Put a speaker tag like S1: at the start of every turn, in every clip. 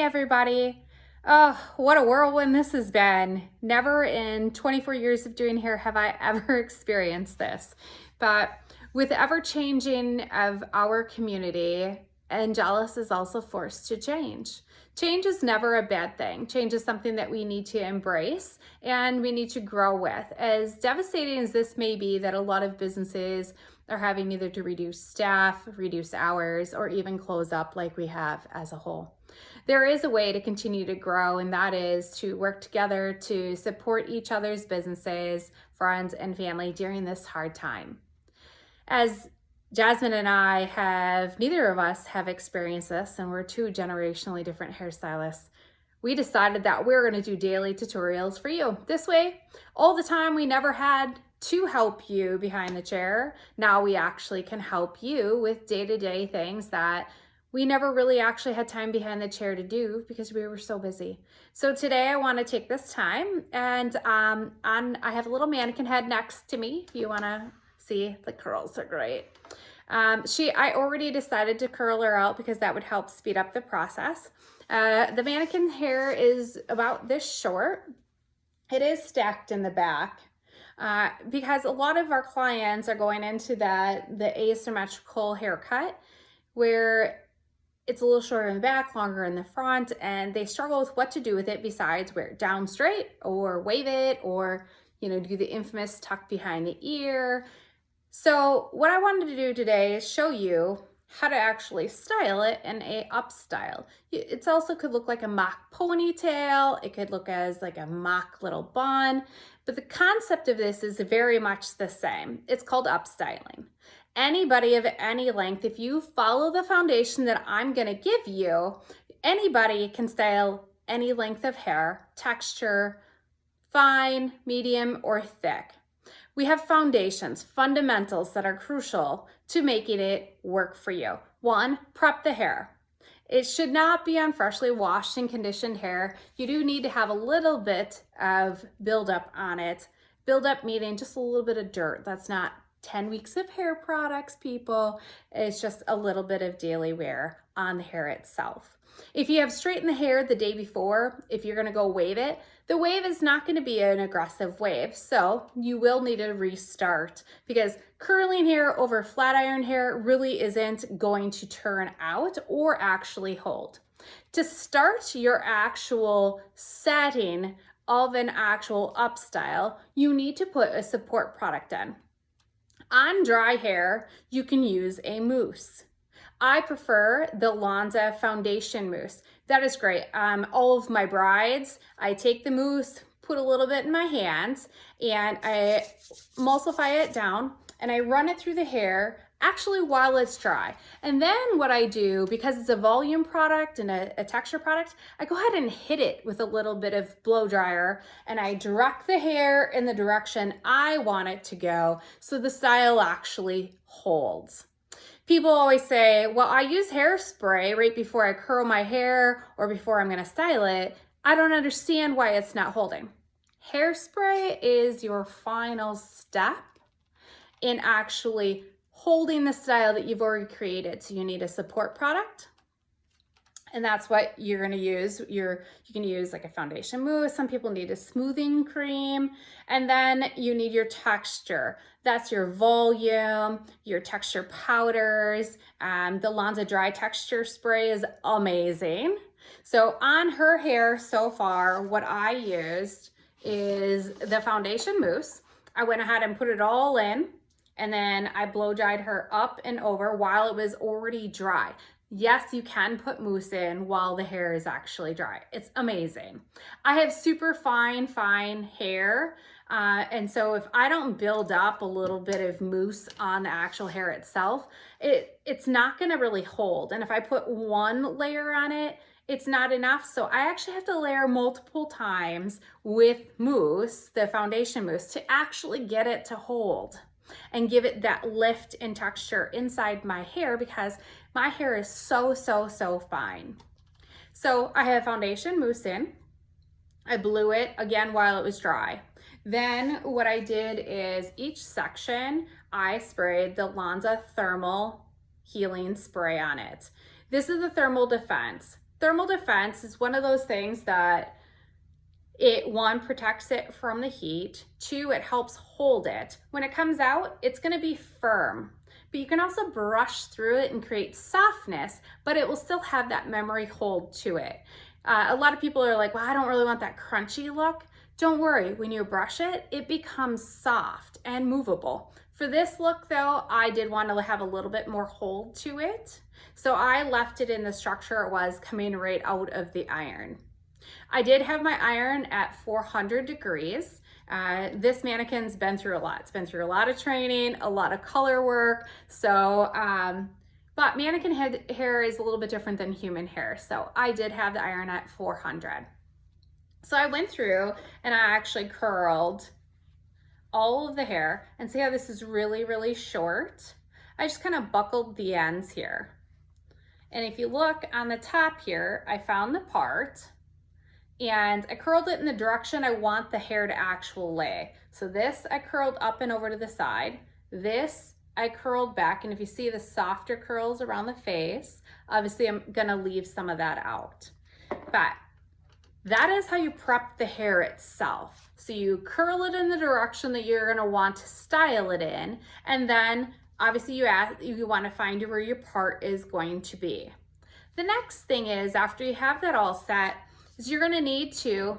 S1: everybody. Oh, what a whirlwind this has been. Never in 24 years of doing hair have I ever experienced this. But with the ever changing of our community, Angelus is also forced to change. Change is never a bad thing. Change is something that we need to embrace and we need to grow with. As devastating as this may be, that a lot of businesses are having either to reduce staff, reduce hours, or even close up like we have as a whole. There is a way to continue to grow, and that is to work together to support each other's businesses, friends, and family during this hard time. As Jasmine and I neither of us have experienced this, and we're two generationally different hairstylists. We decided that we're going to do daily tutorials for you. This way, all the time we never had to help you behind the chair, now we actually can help you with day-to-day things that we never really actually had time behind the chair to do because we were so busy. So today I want to take this time and I have a little mannequin head next to me. If you want to see, the curls are great. I already decided to curl her out because that would help speed up the process. The mannequin hair is about this short. It is stacked in the back because a lot of our clients are going into the asymmetrical haircut where it's a little shorter in the back, longer in the front, and they struggle with what to do with it besides wear it down straight or wave it or, do the infamous tuck behind the ear. So what I wanted to do today is show you how to actually style it in a upstyle. It also could look like a mock ponytail. It could look as like a mock little bun, but the concept of this is very much the same. It's called upstyling. Anybody of any length, if you follow the foundation that I'm going to give you, anybody can style any length of hair, texture, fine, medium, or thick. We have foundations, fundamentals that are crucial to making it work for you. One, prep the hair. It should not be on freshly washed and conditioned hair. You do need to have a little bit of buildup on it. Buildup meaning just a little bit of dirt. That's not 10 weeks of hair products, people. It's just a little bit of daily wear on the hair itself. If you have straightened the hair the day before, if you're gonna go wave it, the wave is not gonna be an aggressive wave. So you will need to restart because curling hair over flat iron hair really isn't going to turn out or actually hold. To start your actual setting of an actual upstyle, you need to put a support product in. On dry hair, you can use a mousse. I prefer the Lanza foundation mousse. That is great. All of my brides, I take the mousse, put a little bit in my hands, and I emulsify it down, and I run it through the hair actually while it's dry. And then what I do, because it's a volume product and a texture product, I go ahead and hit it with a little bit of blow dryer and I direct the hair in the direction I want it to go so the style actually holds. People always say, well, I use hairspray right before I curl my hair or before I'm gonna style it. I don't understand why it's not holding. Hairspray is your final step in actually holding the style that you've already created. So you need a support product, and that's what you're gonna use. You can use like a foundation mousse. Some people need a smoothing cream, and then you need your texture. That's your volume, your texture powders. The Lanza Dry Texture Spray is amazing. So on her hair so far, what I used is the foundation mousse. I went ahead and put it all in, and then I blow dried her up and over while it was already dry. Yes, you can put mousse in while the hair is actually dry. It's amazing. I have super fine hair. And so if I don't build up a little bit of mousse on the actual hair itself, it's not gonna really hold. And if I put one layer on it, it's not enough. So I actually have to layer multiple times with mousse, the foundation mousse, to actually get it to hold and give it that lift and texture inside my hair because my hair is so fine. So I have foundation mousse in. I blew it again while it was dry. Then what I did is each section, I sprayed the Lanza Thermal Healing Spray on it. This is the Thermal Defense. Thermal defense is one of those things that one, protects it from the heat. Two, it helps hold it. When it comes out, it's gonna be firm, but you can also brush through it and create softness, but it will still have that memory hold to it. A lot of people are like, well, I don't really want that crunchy look. Don't worry, when you brush it, it becomes soft and movable. For this look though, I did want to have a little bit more hold to it. So I left it in the structure it was coming right out of the iron. I did have my iron at 400 degrees. This mannequin's been through a lot. It's been through a lot of training, a lot of color work. So, but mannequin hair is a little bit different than human hair. So I did have the iron at 400. So I went through and I actually curled all of the hair, and see how this is really, really short? I just kind of buckled the ends here. And if you look on the top here, I found the part and I curled it in the direction I want the hair to actually lay. So this I curled up and over to the side. This I curled back, and if you see the softer curls around the face, obviously I'm gonna leave some of that out. But that is how you prep the hair itself. So you curl it in the direction that you're gonna want to style it in, and then obviously you wanna find where your part is going to be. The next thing is, after you have that all set, is you're gonna need to,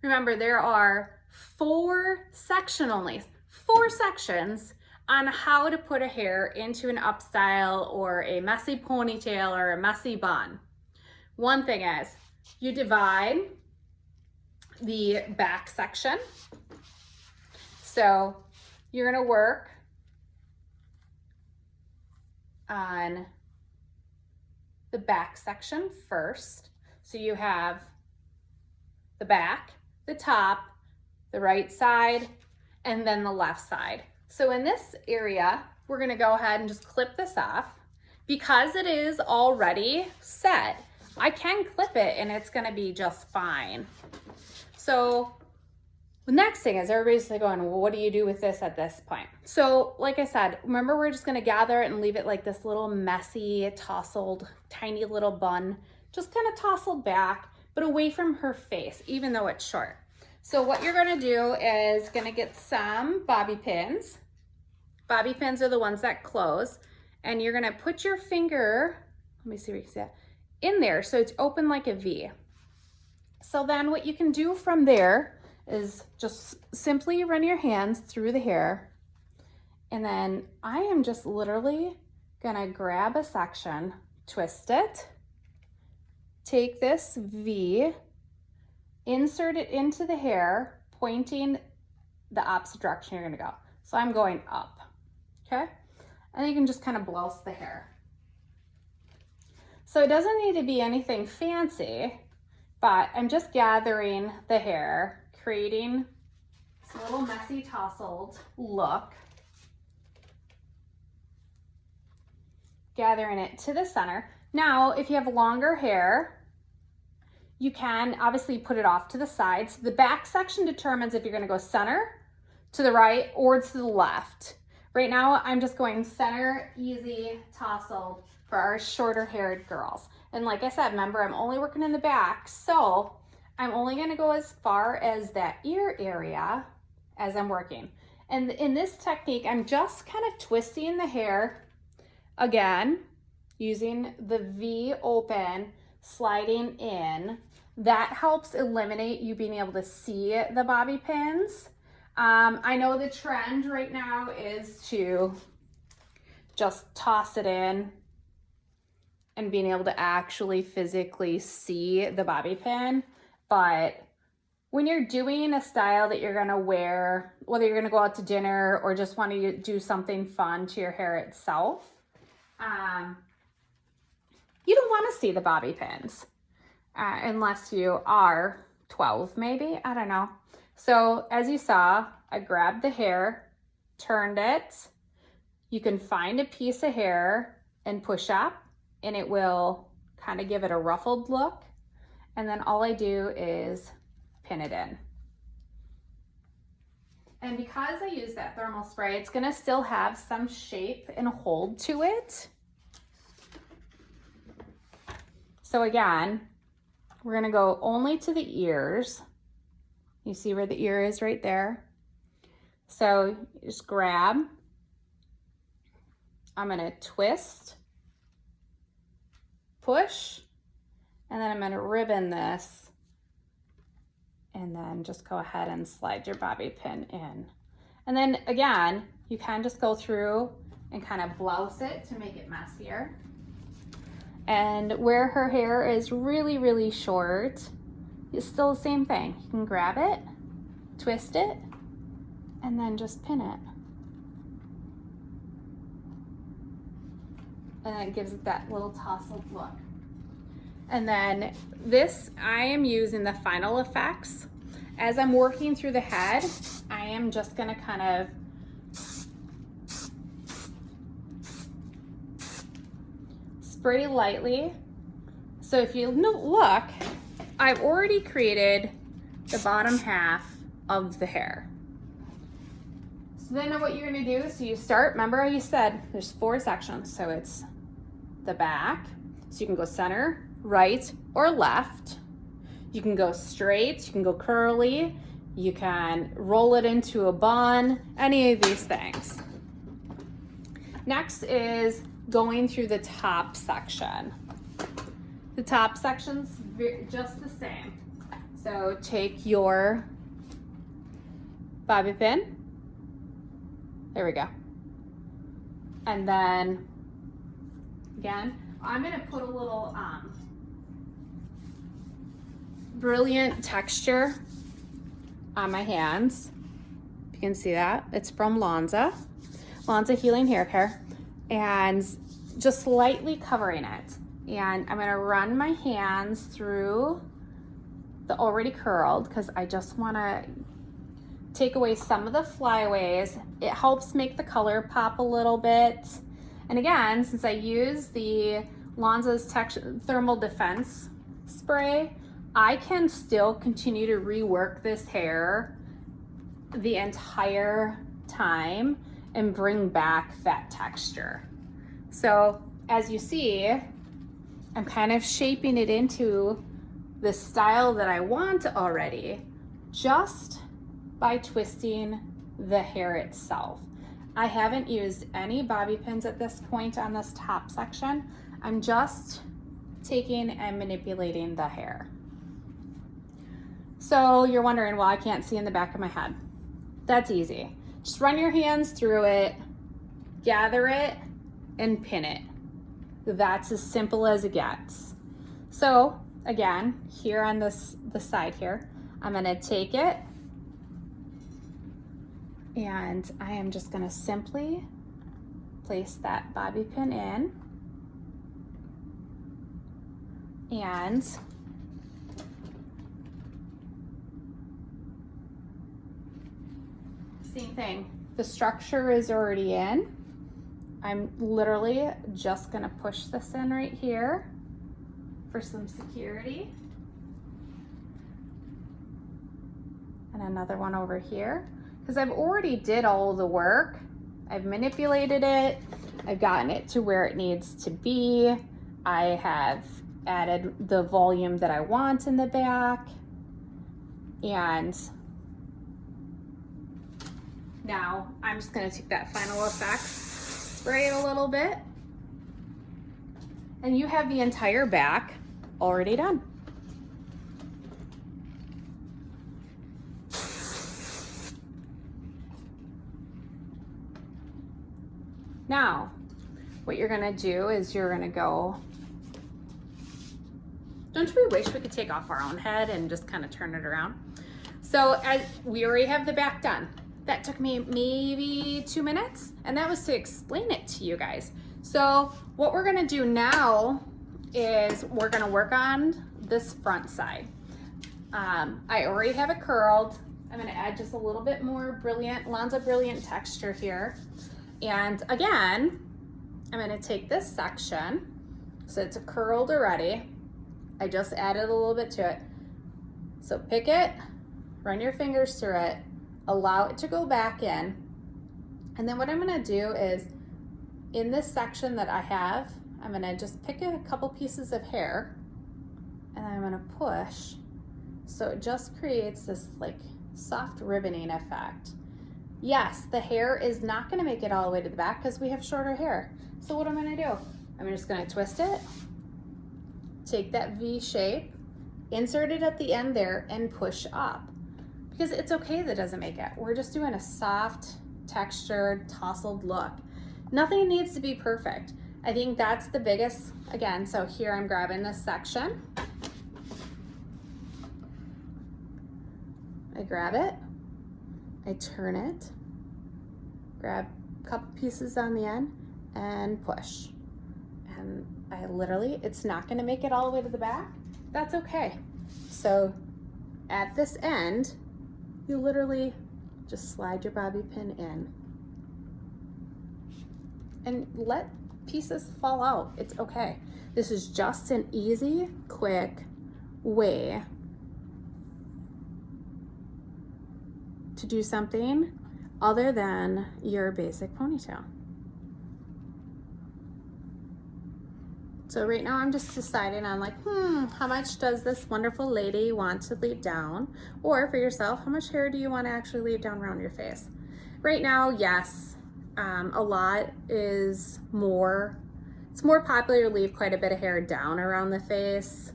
S1: remember there are 4 sections on how to put a hair into an upstyle or a messy ponytail or a messy bun. One thing is, you divide the back section. So you're gonna work on the back section first. So you have the back, the top, the right side, and then the left side. So in this area, we're gonna go ahead and just clip this off. Because it is already set, I can clip it and it's gonna be just fine. So the next thing is, everybody's like going, well, what do you do with this at this point? So like I said, remember, we're just gonna gather it and leave it like this little messy, tousled, tiny little bun, just kind of tousled back, but away from her face, even though it's short. So what you're gonna do is gonna get some bobby pins. Bobby pins are the ones that close, and you're gonna put your finger, let me see where you can see that, in there so it's open like a V. So then what you can do from there is just simply run your hands through the hair, and then I am just literally gonna grab a section, twist it, take this V, insert it into the hair, pointing the opposite direction you're gonna go. So I'm going up, okay? And you can just kind of blouse the hair. So it doesn't need to be anything fancy, but I'm just gathering the hair, creating this little messy tousled look, gathering it to the center. Now, if you have longer hair, you can obviously put it off to the side. So the back section determines if you're gonna go center, to the right, or to the left. Right now, I'm just going center, easy, tousled for our shorter haired girls. And like I said, remember, I'm only working in the back, so I'm only gonna go as far as that ear area as I'm working. And in this technique, I'm just kind of twisting the hair again, using the V open, sliding in. That helps eliminate you being able to see the bobby pins. I know the trend right now is to just toss it in and being able to actually physically see the bobby pin. But when you're doing a style that you're gonna wear, whether you're gonna go out to dinner or just want to do something fun to your hair itself, you don't want to see the bobby pins unless you are 12 maybe, I don't know. So as you saw, I grabbed the hair, turned it. You can find a piece of hair and push up, and it will kind of give it a ruffled look. And then all I do is pin it in. And because I use that thermal spray, it's gonna still have some shape and hold to it. So again, we're gonna go only to the ears. You see where the ear is right there? So just grab. I'm gonna twist, push, and then I'm gonna ribbon this, and then just go ahead and slide your bobby pin in. And then again, you can just go through and kind of blouse it to make it messier. And where her hair is really, really short, it's still the same thing. You can grab it, twist it, and then just pin it. And it gives it that little tousled look. And then this, I am using the Final Effects. As I'm working through the head, I am just gonna kind of spray lightly. So if you look, I've already created the bottom half of the hair. So then what you're gonna do, so you start, remember how you said there's 4 sections. So it's the back, so you can go center, right, or left. You can go straight, you can go curly, you can roll it into a bun, any of these things. Next is going through the top section. The top section's just the same. So take your bobby pin. There we go. And then, again, I'm gonna put a little brilliant texture on my hands. You can see that. It's from Lanza Healing Hair Care. And just lightly covering it. And I'm gonna run my hands through the already curled because I just wanna take away some of the flyaways. It helps make the color pop a little bit. And again, since I use the Lanza's Thermal Defense Spray, I can still continue to rework this hair the entire time and bring back that texture. So as you see, I'm kind of shaping it into the style that I want already, just by twisting the hair itself. I haven't used any bobby pins at this point on this top section. I'm just taking and manipulating the hair. So you're wondering, well, I can't see in the back of my head. That's easy. Just run your hands through it, gather it, and pin it. That's as simple as it gets. So again, here on the side here, I'm gonna take it and I am just gonna simply place that bobby pin in and same thing. The structure is already in. I'm literally just gonna push this in right here for some security. And another one over here. Because I've already did all the work. I've manipulated it. I've gotten it to where it needs to be. I have added the volume that I want in the back. And now I'm just gonna take that Final Effects, spray it a little bit, and you have the entire back already done. Now, what you're gonna do is you're gonna go, don't we wish we could take off our own head and just kind of turn it around? So as we already have the back done. That took me maybe 2 minutes, and that was to explain it to you guys. So what we're gonna do now is we're gonna work on this front side. I already have it curled. I'm gonna add just a little bit more Lanza Brilliant texture here. And again, I'm gonna take this section, so it's curled already. I just added a little bit to it. So pick it, run your fingers through it, allow it to go back in. And then what I'm gonna do is, in this section that I have, I'm gonna just pick a couple pieces of hair and I'm gonna push. So it just creates this like soft ribboning effect. Yes, the hair is not gonna make it all the way to the back because we have shorter hair. So what I'm gonna do, I'm just gonna twist it, take that V shape, insert it at the end there and push up. Because it's okay that it doesn't make it. We're just doing a soft, textured, tousled look. Nothing needs to be perfect. I think that's the biggest, again, so here I'm grabbing this section. I grab it, I turn it, grab a couple pieces on the end and push. And I literally, it's not gonna make it all the way to the back. That's okay. So at this end, you literally just slide your bobby pin in and let pieces fall out. It's okay. This is just an easy, quick way to do something other than your basic ponytail. So right now I'm just deciding on like, how much does this wonderful lady want to leave down? Or for yourself, how much hair do you want to actually leave down around your face? Right now, yes, a lot is more, it's more popular to leave quite a bit of hair down around the face.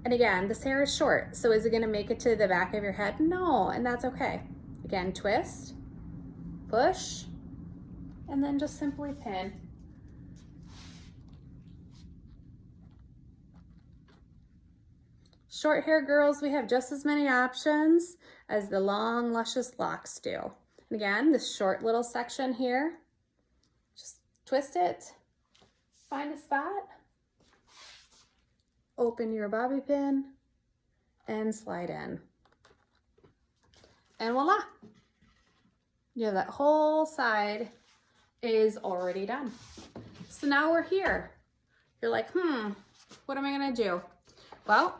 S1: And again, this hair is short, so is it gonna make it to the back of your head? No, and that's okay. Again, twist, push, and then just simply pin. Short hair girls, we have just as many options as the long, luscious locks do. And again, this short little section here, just twist it, find a spot, open your bobby pin, and slide in. And voila, you know, that whole side is already done. So now we're here. You're like, what am I gonna do? Well,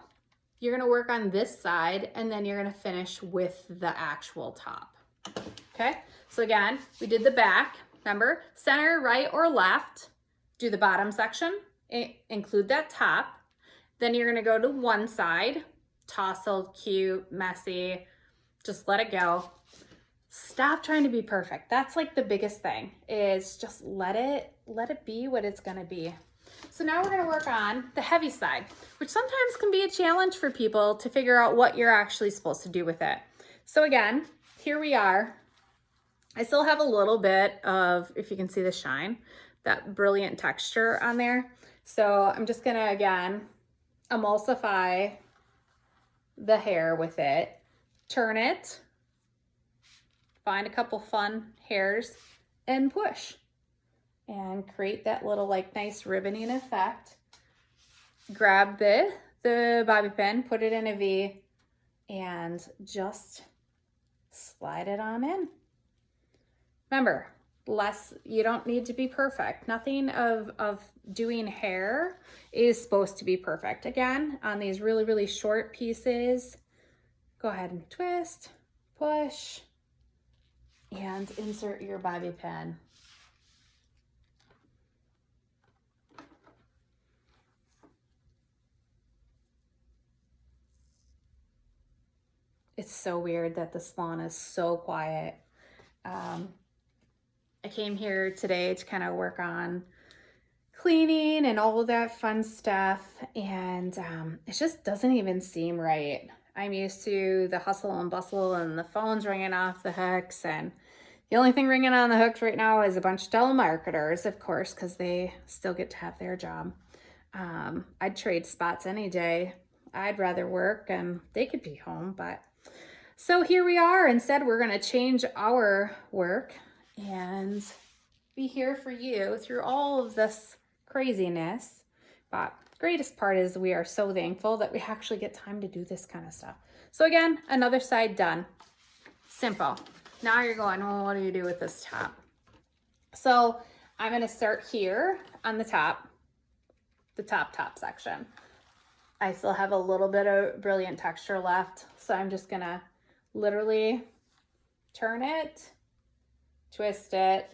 S1: you're gonna work on this side and then you're gonna finish with the actual top. Okay, so again, we did the back. Remember, center, right, or left. Do the bottom section, include that top. Then you're gonna go to one side, tousled, cute, messy, just let it go. Stop trying to be perfect. That's like the biggest thing, is just let it be what it's gonna be. So now we're gonna work on the heavy side, which sometimes can be a challenge for people to figure out what you're actually supposed to do with it. So again, here we are. I still have a little bit of, if you can see the shine, that brilliant texture on there. So I'm just gonna, again, emulsify the hair with it, turn it, find a couple fun hairs, and push. And create that little like nice ribboning effect. Grab the bobby pin, put it in a V, and just slide it on in. Remember, you don't need to be perfect. Nothing of doing hair is supposed to be perfect. Again, on these really, really short pieces, go ahead and twist, push, and insert your bobby pin. It's so weird that the salon is so quiet. I came here today to kind of work on cleaning and all of that fun stuff, and it just doesn't even seem right. I'm used to the hustle and bustle and the phones ringing off the hooks, and the only thing ringing on the hooks right now is a bunch of telemarketers, of course, because they still get to have their job. I'd trade spots any day. I'd rather work and they could be home, but so here we are. Instead, we're gonna change our work and be here for you through all of this craziness. But the greatest part is we are so thankful that we actually get time to do this kind of stuff. So again, another side done. Simple. Now you're going, well, what do you do with this top? So I'm gonna start here on the top section. I still have a little bit of brilliant texture left, so I'm just gonna literally turn it, twist it,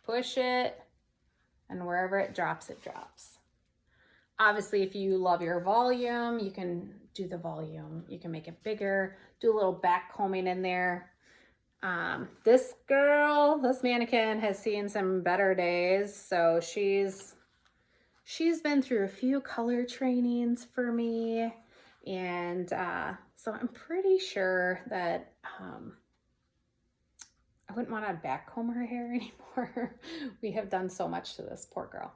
S1: push it, and wherever it drops, it drops. Obviously, if you love your volume, you can do the volume. You can make it bigger, do a little back combing in there. This girl, this mannequin has seen some better days. So she's been through a few color trainings for me. And so I'm pretty sure that I wouldn't want to back comb her hair anymore. We have done so much to this poor girl.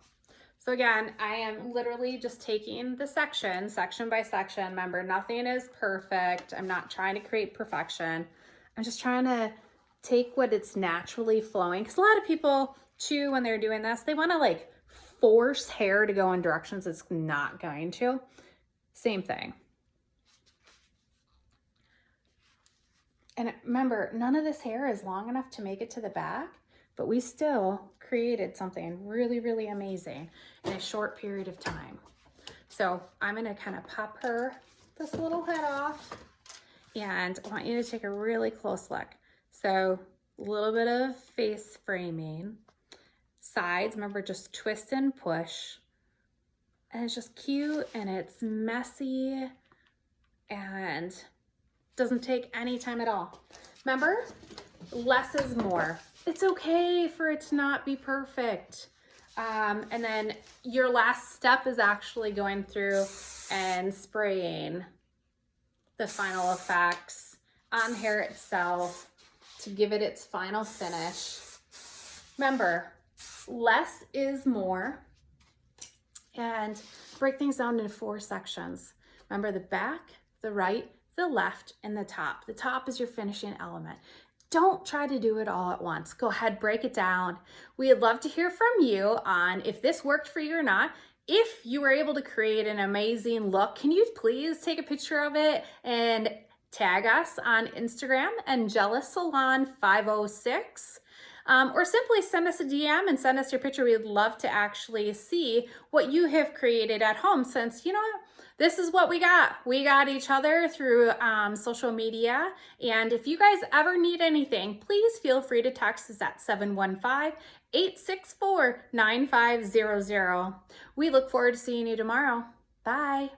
S1: So again, I am literally just taking the section by section. Remember, nothing is perfect. I'm not trying to create perfection. I'm just trying to take what it's naturally flowing. Because a lot of people too, when they're doing this, they want to like force hair to go in directions it's not going to. Same thing. And remember, none of this hair is long enough to make it to the back, but we still created something really, really amazing in a short period of time. So I'm gonna kind of pop this little head off, and I want you to take a really close look. So a little bit of face framing, sides, remember, just twist and push. And it's just cute and it's messy and doesn't take any time at all. Remember, less is more. It's okay for it to not be perfect. And then your last step is actually going through and spraying the final effects on hair itself to give it its final finish. Remember, less is more. And break things down into 4 sections. Remember, the back, the right, the left, and the top. The top is your finishing element. Don't try to do it all at once. Go ahead, break it down. We'd love to hear from you on if this worked for you or not. If you were able to create an amazing look, can you please take a picture of it and tag us on Instagram, AngelaSalon506. Or simply send us a DM and send us your picture. We'd love to actually see what you have created at home, since, you know what, this is what we got. We got each other through social media. And if you guys ever need anything, please feel free to text us at 715-864-9500. We look forward to seeing you tomorrow. Bye.